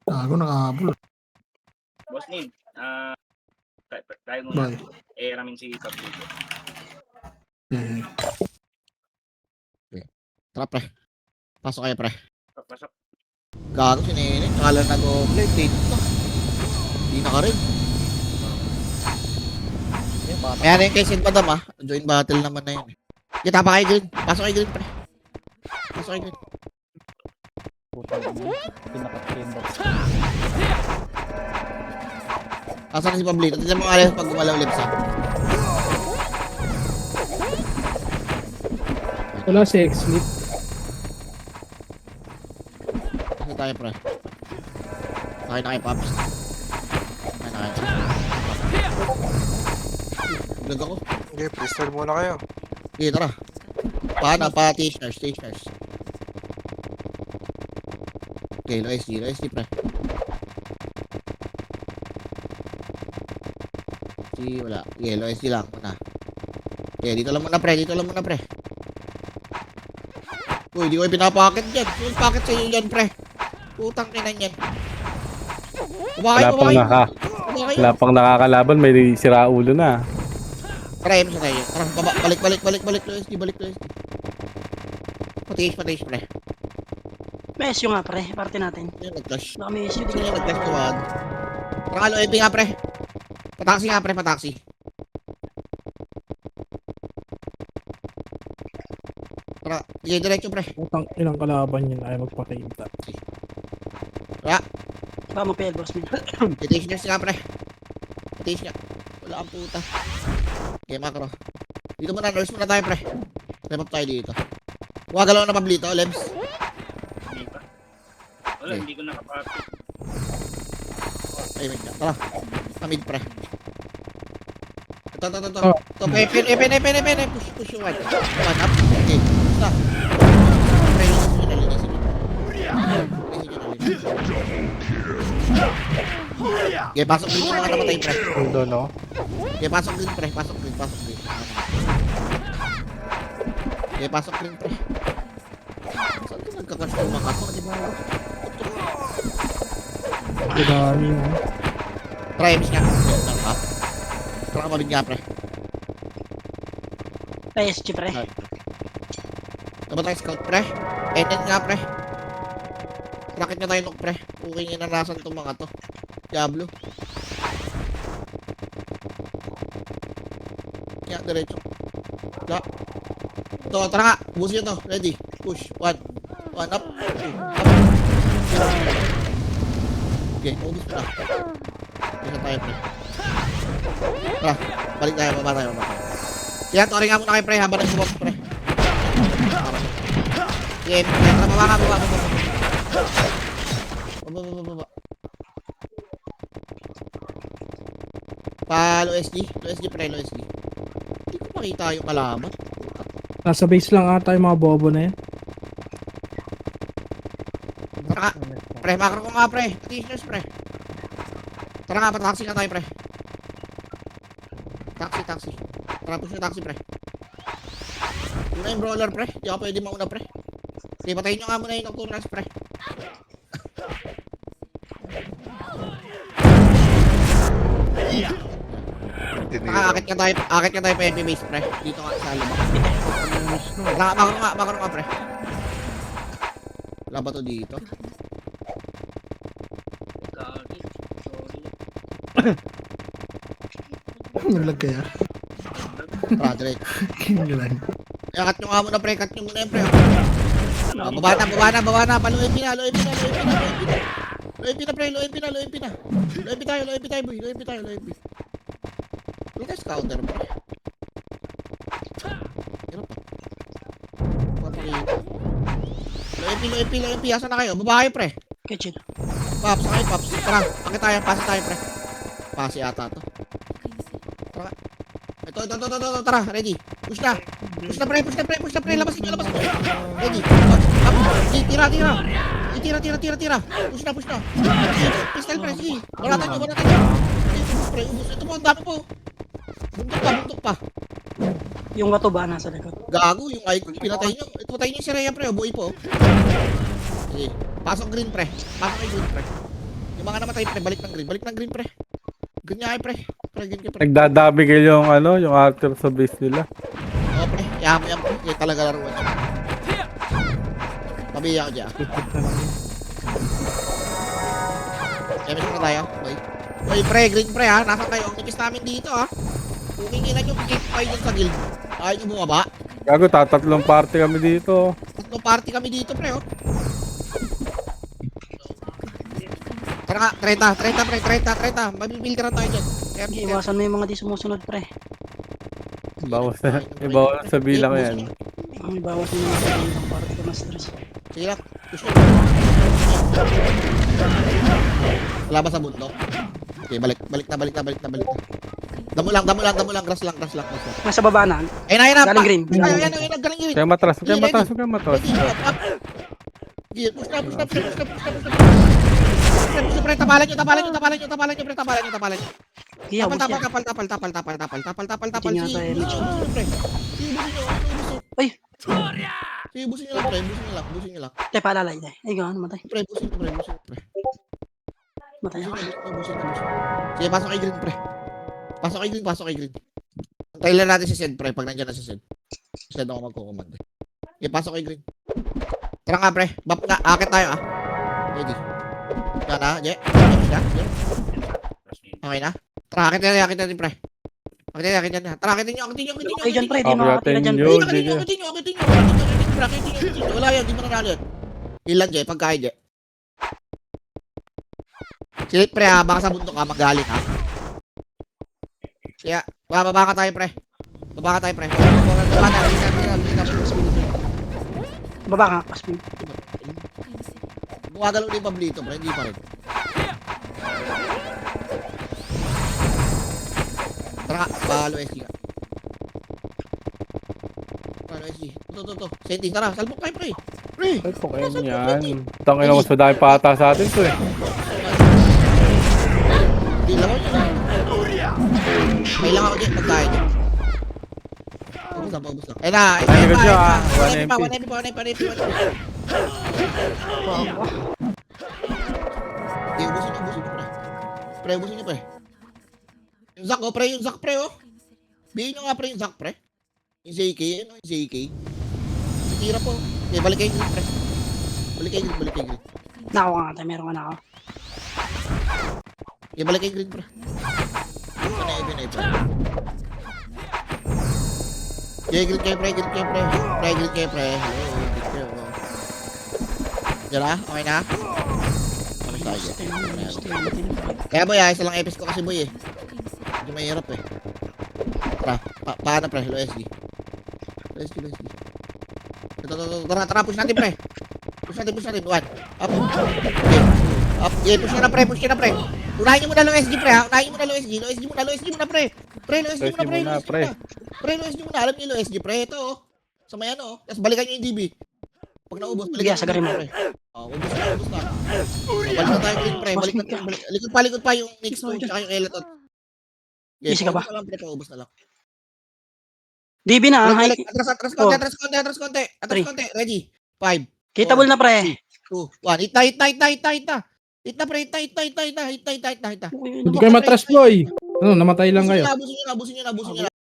Gago, nakahabol. Boss Nin, tayo muna. Bye. Ramin si Pablo. Tara, pre. Pasok kayo, pre. Pasok. Gago si Nene. Kala nag-o-play. Dito. Hindi na ka rin. Kaya rin kay Sid Madam, ah. Join battle naman na yun. Kita pa kayo, Green. Pasok kayo, Green, pre. Pasok kayo, Green. Putang ina. Pinaka-chamber. Pasok na si Pablito. Tignan mo alas pag gumalaw lips, ah. Wala si X-Leap. Ano tayo, pre? Sakay na kay Pops. Sakay na kayo. Vlog ako. Okay, freestyle muna kayo. Sige, tara. Paano? Pa-T-shirts, T-shirts. Okay, low SD, pre. Si, wala. Okay, low SD lang muna. Okay, dito lang muna, pre. Uy, di ko pinapaket dyan. Yung packet sa inyo dyan, pre. Putang ina niyan. Wala pang nakakalaban, may sira ulo na. Tara, sa tayo. Tara, balik, low SD, balik, low SD. Patiis, pre. May issue nga pre, parte natin. Yung nag-clash. Baka may issue Sino din. yung nag-clash tuwag? Tara nga, low MP nga, pre. Pataksi nga, pre, pataksi. Tara, sige, diretso, pre. Utang ilang kalaban yun ay magpakita. Tara, Baka mag-fail boss mo. petitioners nga, pre. Petition nga. Wala ang puta. Okay, macro. Dito muna, nurse muna tayo, pre. Step up tayo dito. Huwag na Pablito, Lebs. Hindi pa. Wala, Okay. hindi ko nakapapit. Ay, wait nga. Tara. Kamid, pre. Ito. Oh. Ito, pen. Push yung one. One up. Okay. Basta. Pre, linisin nyo. Okay, pasok green mga namatay, pre. Ulo, no? Okay, pasok green, pre. Pasok green. Okay, pasok green, pre. Saan ka nagkakash ng mga to? Di ba? Dami mo. Try, miss nga. Tara ka malig nga, pre. PSG pre. Tama tayo scout, pre. Enen nga, pre. Rakit nga tayo look, pre. Okay nga narasan itong mga to. Diablo. Kaya, diretso. La. Ito, tara nga. Ubusin nyo to. Ready. Push. One up. Two. Up. Okay, ubus pa. Isa tayo, pre. Tara. Balik tayo. Baba tayo. Kaya, tori nga muna kayo, pre. Habang nag-subok, pre. Okay, tara. Baba ka. Baba. Low SD, pre, low SD. Hindi ko makita yung kalaban. Nasa base lang ata yung mga bobo na yan. Tara ka. Pre, macro ko nga, pre. Petitioners, pre. Tara nga, pataksi nga tayo, pre. Taxi. Tara, push yung taxi, pre. Una yung brawler, pre. Di ako pwede mauna, pre. Okay, patayin nyo nga muna yung nocturnals, pre. Akit ka tayo pa MP base, pre. Dito nga sa labak. Macro nga, pre. Wala ba to dito? Gagi. Sorry. Naglag kaya. Tara, direct. Kinilan. Cut nyo nga muna, pre. Cut nyo muna yan, pre. Baba na. Low MP na. Low MP tayo, boy. Low MP tayo. Wala tayo scouter, pre. Hirap pa. Papakita. Low MP. Asan na kayo? Baba kayo, pre. Kitchen. Pops. Tara, pakit tayo. Pasi tayo, pre. Pasi ata to. Tara. Ito. Tara, ready. Push na, pre. Labas nyo. Ready. Tira. Push na. Pistol, pre. Sige. Balatan nyo. Pre, ubus. Ito po, ang dami po. Buntok pa. Yung gato ba nasa likod? Gago, yung icon. Pinatay nyo. Ito, patayin nyo si Rhea, pre. Buhay po. Sige. Pasok green, pre. Pasok kay green, pre. Yung mga namatay, pre, balik ng green, pre. Green nga, pre. Pre, green ka, pre. Nagdadabi kayo yung ano, yung alter sa base nila. Oo, pre. Yahan mo yan, pre. Kaya talaga laruan yan. Pabiya ko dyan. Kaya may na tayo, boy. Boy, pre, green, pre, ha. Nasa kayo. Ang nikis namin dito, ha. Kung hingilan yung kick pa yun sa guild. Ayaw nyo bumaba. Gago, tatatlong party kami dito. Tatlong party kami dito, pre, oh. Tara nga, 30, pre. Mabibilderan tayo dyan. Kaya, Iwasan mo yung mga di sumusunod, pre. Bawas na, ibawas sa bilang yan. Ang ibawas mo yung mga sa para di ka ma-stress. Sige lang. Push nyo. Wala ba sa bundok? Okay, balik na. Damo lang. Grass lang. Nasa baba na. Ayun na. Galing green. Ayun, galing green. Kaya matras, kaya matras. Sige, push na. Push, pre, tapalan nyo, pre. Giyaw mo siya. Tapal. Hindi nga tayo Sige, pre. Uy! Sige, busin nyo lang. Te, paalalay, te. Ay, gano'n, matay. Pre, busin nyo, pre. Matay ako. Busin. Sige, pasok kay green, pre. Pasok kay green. Antayin lang natin si Sed, pre, pag nandiyan na si Sed. Sed ako magkukumand. Sige, pasok kay green. Tara nga, pre. Bap na, akit tayo, ah. Ready. Yan na, Je. Okay na? Tara, akit natin, pre. Akit natin. Tara, akitin nyo. Ay, dyan, pre. Di Okay, makakatira dyan, pre. yun. Akitin nyo. Wala yan, di mo nanalo yan. Ilan, Je? Pagkain, Je. Silip, pre, ha. Baka sa bundok ka, magalit, ha. Kaya, bababa ka tayo, pre. Baba ka, Pasmin. Gumagalaw din Pablito, pre. Hindi pa rin. Tara ka, palo SG ka. Palo SG. Ito. Senti, tara. Salbok tayo, pre. Pre. Ay, po kayo yan. Tangin na mas madami pata sa atin to eh. Hindi lang ako yun. Kailangan ko dyan, pagkain dyan. Paubos lang. Ayun na. Ayun ka dyan, ah. 1 MP pa. Hindi, ubusin nyo, pre. Pre, ubusin nyo, pre. Yung Zack, pre, oh. Bihin nyo nga, pre, yung Zack, pre. Yung ZK, yung ZK. Tira po. Okay, balik kayo green, pre. Balik kayo green. Nako nga, te. Meron ka na ako. Okay, balik kayo green, pre. Ano, pre. Okay, green kayo, pre. Green kayo. Diyan na? Okay na? Okay tayo. Kaya boy, isa lang epic ko kasi boy eh. Medyo mahirap eh. Paano pre? Hello SG. Tara, push natin pre. Push natin. One. Up. Okay. Up. Yeah, push na pre. Unahin nyo muna low SG pre ha. Low SG muna pre. Low SG muna. Alam nyo low SG pre. Ito oh. Sa may ano oh. Tapos balikan nyo yung DB. Pag naubos, balikan Sa garin mo. pre. Ubos na. Balik na tayo green pre. Likod pa yung Nix ko tsaka yung Elatot. Easy ka ba? Ubos na lang. DB na, ang high. Atras konti. Ready? 5. Kitable na, pre. 2, 1. Hit na pre. Hit na. Hindi kayo matras, boy. Ano, namatay lang kayo. Abusin nyo na.